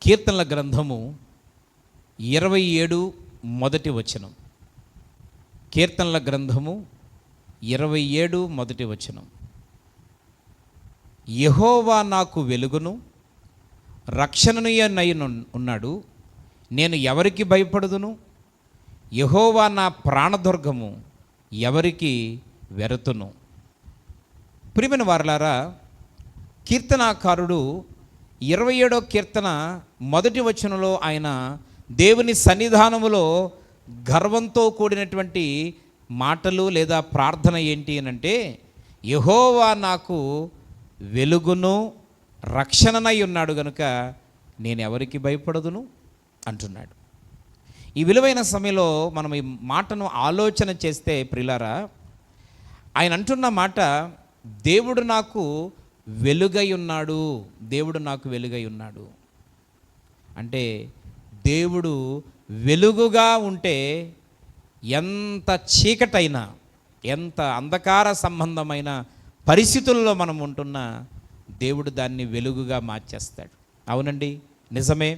కీర్తనల గ్రంథము 27 మొదటి వచనం. కీర్తనల గ్రంథము 27 మొదటి వచనం. యెహోవా నాకు వెలుగును రక్షణనై ఉన్నాడు, నేను ఎవరికి భయపడుదును? యెహోవా నా ప్రాణదుర్గము, ఎవరికి వెరతును? ప్రియమైన వారలారా, కీర్తనాకారుడు 27వ కీర్తన మొదటి వచనంలో ఆయన దేవుని సన్నిధానములో గర్వంతో కూడినటువంటి మాటలు లేదా ప్రార్థన ఏంటి అనంటే, యెహోవా నాకు వెలుగును రక్షణనై ఉన్నాడు గనుక నేను ఎవరికి భయపడదును అంటున్నాడు. ఈ విలువైన సమయంలో మనం ఈ మాటను ఆలోచన చేస్తే ప్రియులారా, ఆయన అంటున్న మాట, దేవుడు నాకు వెలుగై ఉన్నాడు, దేవుడు నాకు వెలుగై ఉన్నాడు అంటే, దేవుడు వెలుగుగా ఉంటే ఎంత చీకటైనా, ఎంత అంధకార సంబంధమైన పరిస్థితుల్లో మనం ఉంటున్నా దేవుడు దాన్ని వెలుగుగా మార్చేస్తాడు. అవునండి, నిజమే.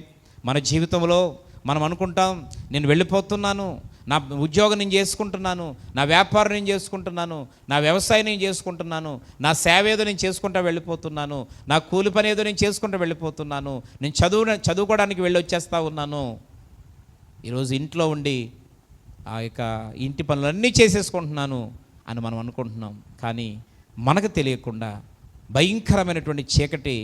మన జీవితంలో మనం అనుకుంటాం, నేను వెళ్ళిపోతున్నాను, నా ఉద్యోగం నేను చేసుకుంటున్నాను, నా వ్యాపారం నేను చేసుకుంటున్నాను, నా వ్యవసాయం నేను చేసుకుంటున్నాను, నా సేవ ఏదో నేను చేసుకుంటూ వెళ్ళిపోతున్నాను, నా కూలి పని ఏదో నేను చేసుకుంటూ వెళ్ళిపోతున్నాను, నేను చదువుకోవడానికి వెళ్ళి వచ్చేస్తూ ఉన్నాను. ఈరోజు ఇంట్లో ఉండి ఆ యొక్క ఇంటి పనులన్నీ చేసేసుకుంటున్నాను అని మనం అనుకుంటున్నాం. కానీ మనకు తెలియకుండా భయంకరమైనటువంటి చీకటి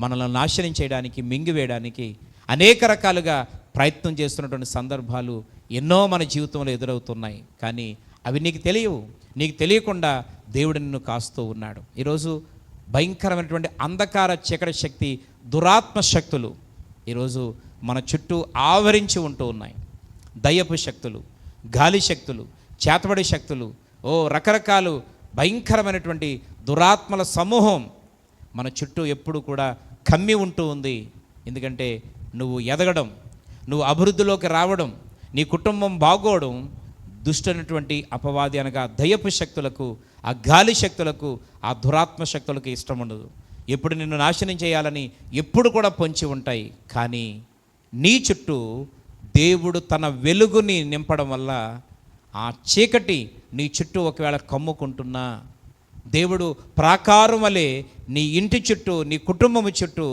మనల్ని నాశనం చేయడానికి, మింగివేయడానికి అనేక రకాలుగా ప్రయత్నం చేస్తున్నటువంటి సందర్భాలు ఎన్నో మన జీవితంలో ఎదురవుతున్నాయి. కానీ అవి నీకు తెలియవు. నీకు తెలియకుండా దేవుడు నిన్ను కాస్తూ ఉన్నాడు. ఈరోజు భయంకరమైనటువంటి అంధకార చీకటి శక్తి, దురాత్మ శక్తులు ఈరోజు మన చుట్టూ ఆవరించి ఉంటూ ఉన్నాయి. దయ్యపు శక్తులు, గాలి శక్తులు, చేతబడి శక్తులు, రకరకాలు భయంకరమైనటువంటి దురాత్మల సమూహం మన చుట్టూ ఎప్పుడు కూడా కమ్మి ఉంటూ ఉంది. ఎందుకంటే నువ్వు ఎదగడం, నువ్వు అభివృద్ధిలోకి రావడం, నీ కుటుంబం బాగోవడం దుష్టమైనటువంటి అపవాది అనగా దయ్యపు శక్తులకు, ఆ గాలి శక్తులకు, ఆ దురాత్మ శక్తులకు ఇష్టం ఉండదు. ఎప్పుడు నిన్ను నాశనం చేయాలని ఎప్పుడు కూడా పొంచి ఉంటాయి. కానీ నీ చుట్టూ దేవుడు తన వెలుగుని నింపడం వల్ల ఆ చీకటి నీ చుట్టూ ఒకవేళ కమ్ముకుంటున్నా, దేవుడు ప్రాకారం వలె నీ ఇంటి చుట్టూ, నీ కుటుంబము చుట్టూ,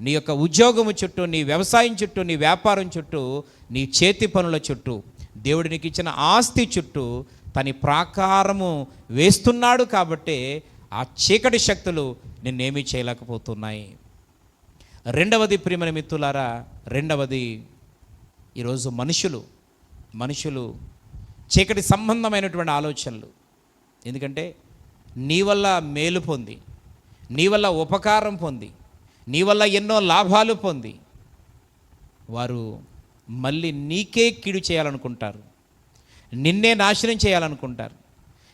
నీ యొక్క ఉద్యోగము చుట్టూ, నీ వ్యవసాయం చుట్టూ, నీ వ్యాపారం చుట్టూ, నీ చేతి పనుల చుట్టూ, దేవుడు నీకు ఇచ్చిన ఆస్తి చుట్టూ తన ప్రాకారము వేస్తున్నాడు. కాబట్టి ఆ చీకటి శక్తులు నిన్నేమీ చేయలేకపోతున్నాయి. రెండవది ప్రియమైన మిత్రులారా, రెండవది ఈరోజు మనుషులు చీకటి సంబంధమైనటువంటి ఆలోచనలు. ఎందుకంటే నీ వల్ల మేలు పొంది, నీ వల్ల ఉపకారం పొంది, నీ వల్ల ఎన్నో లాభాలు పొంది వారు మళ్ళీ నీకే కీడు చేయాలనుకుంటారు, నిన్నే నాశనం చేయాలనుకుంటారు,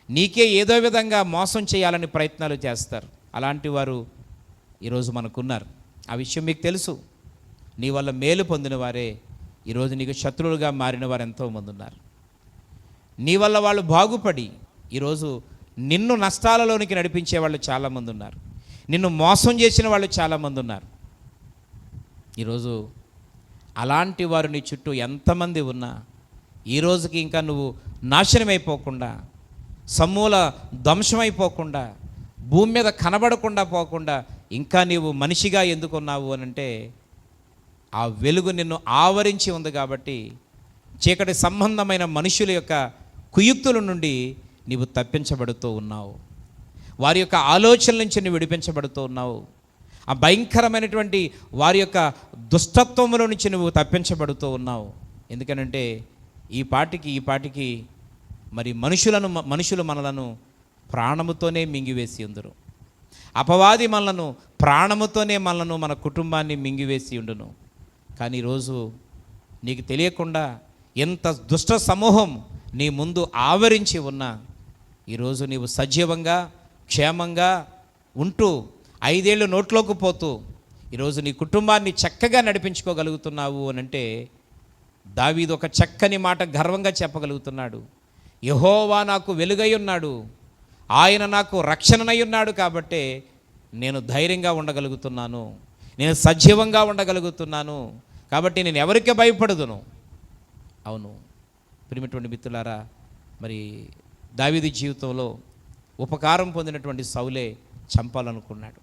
నీకే ఏదో విధంగా మోసం చేయాలని ప్రయత్నాలు చేస్తారు. అలాంటి వారు ఈరోజు మనకున్నారు. ఆ విషయం మీకు తెలుసు. నీ వల్ల మేలు పొందిన వారే ఈరోజు నీకు శత్రువులుగా మారిన వారు ఎంతోమంది ఉన్నారు. నీ వల్ల వాళ్ళు బాగుపడి ఈరోజు నిన్ను నష్టాలలోనికి నడిపించే వాళ్ళు చాలామంది ఉన్నారు. నిన్ను మోసం చేసిన వాళ్ళు చాలామంది ఉన్నారు. ఈరోజు అలాంటి వారు నీ చుట్టూ ఎంతమంది ఉన్నా ఈ రోజుకి ఇంకా నువ్వు నాశనమైపోకుండా, సమూల ధ్వంసమైపోకుండా, భూమి మీద కనబడకుండా పోకుండా ఇంకా నీవు మనిషిగా ఎందుకున్నావు అని అంటే, ఆ వెలుగు నిన్ను ఆవరించి ఉంది. కాబట్టి చీకటి సంబంధమైన మనుషుల యొక్క కుయుక్తుల నుండి నీవు తప్పించబడుతూ ఉన్నావు. వారి యొక్క ఆలోచనల నుంచి నువ్వు విడిపించబడుతూ ఉన్నావు. ఆ భయంకరమైనటువంటి వారి యొక్క దుష్టత్వముల నుంచి నువ్వు తప్పించబడుతూ ఉన్నావు. ఎందుకనంటే ఈ పాటికి మరి మనుషులు మనలను ప్రాణముతోనే మింగివేసి ఉందరు. అపవాది మనలను ప్రాణముతోనే మన కుటుంబాన్ని మింగివేసి ఉండును. కానీ ఈరోజు నీకు తెలియకుండా ఎంత దుష్ట సమూహం నీ ముందు ఆవరించి ఉన్నా ఈరోజు నీవు సజీవంగా, క్షేమంగా ఉంటూ 5 ఏళ్ళు నోట్లోకి పోతూ ఈరోజు నీ కుటుంబాన్ని చక్కగా నడిపించుకోగలుగుతున్నావు అని అంటే, దావీదు ఒక చక్కని మాట గర్వంగా చెప్పగలుగుతున్నాడు. యెహోవా నాకు వెలుగై ఉన్నాడు, ఆయన నాకు రక్షణనై ఉన్నాడు, కాబట్టే నేను ధైర్యంగా ఉండగలుగుతున్నాను. నేను సజీవంగా ఉండగలుగుతున్నాను, కాబట్టి నేను ఎవరికే భయపడదును. అవును ప్రియమైనటువంటి మిత్రులారా, మరి దావీదు జీవితంలో ఉపకారం పొందినటువంటి సౌలే చంపాలనుకున్నాడు.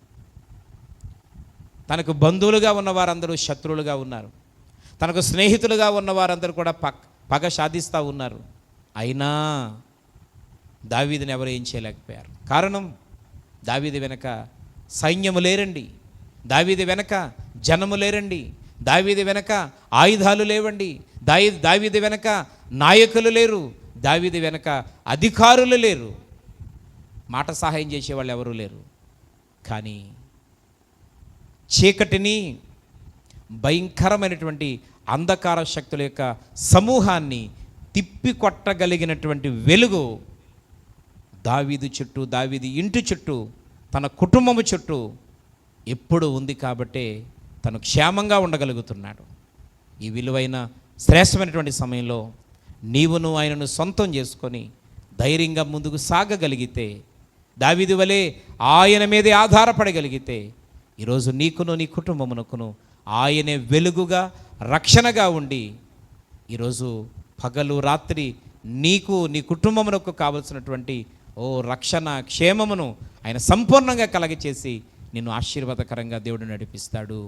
తనకు బంధువులుగా ఉన్న వారందరూ శత్రువులుగా ఉన్నారు, తనకు స్నేహితులుగా ఉన్న వారందరూ కూడా పగ సాధిస్తూ ఉన్నారు. అయినా దావీదుని ఎవరు ఏం చేయలేకపోయారు. కారణం, దావీదు వెనక సైన్యము లేరండి, దావీదు వెనక జనము లేరండి, దావీదు వెనక ఆయుధాలు లేవండి, దావీదు వెనక నాయకులు లేరు, దావీదు వెనక అధికారులు లేరు, మాట సహాయం చేసేవాళ్ళు ఎవరూ లేరు. కానీ చీకటిని, భయంకరమైనటువంటి అంధకార శక్తుల యొక్క సమూహాన్ని తిప్పికొట్టగలిగినటువంటి వెలుగు దావీదు చుట్టూ, దావీదు ఇంటి చుట్టూ, తన కుటుంబము చుట్టూ ఎప్పుడు ఉంది. కాబట్టే తను క్షేమంగా ఉండగలుగుతున్నాడు. ఈ విలువైన శ్రేష్టమైనటువంటి సమయంలో నీవును ఆయనను సొంతం చేసుకొని ధైర్యంగా ముందుకు సాగగలిగితే, దావీదు వలె ఆయన మీదే ఆధారపడగలిగితే, ఈరోజు నీకును నీ కుటుంబమునకును ఆయనే వెలుగుగా, రక్షణగా ఉండి, ఈరోజు పగలు రాత్రి నీకు నీ కుటుంబమునకు కావలసినటువంటి రక్షణ, క్షేమమును ఆయన సంపూర్ణంగా కలగచేసి నిన్ను ఆశీర్వాదకరంగా దేవుడు నడిపిస్తాడు.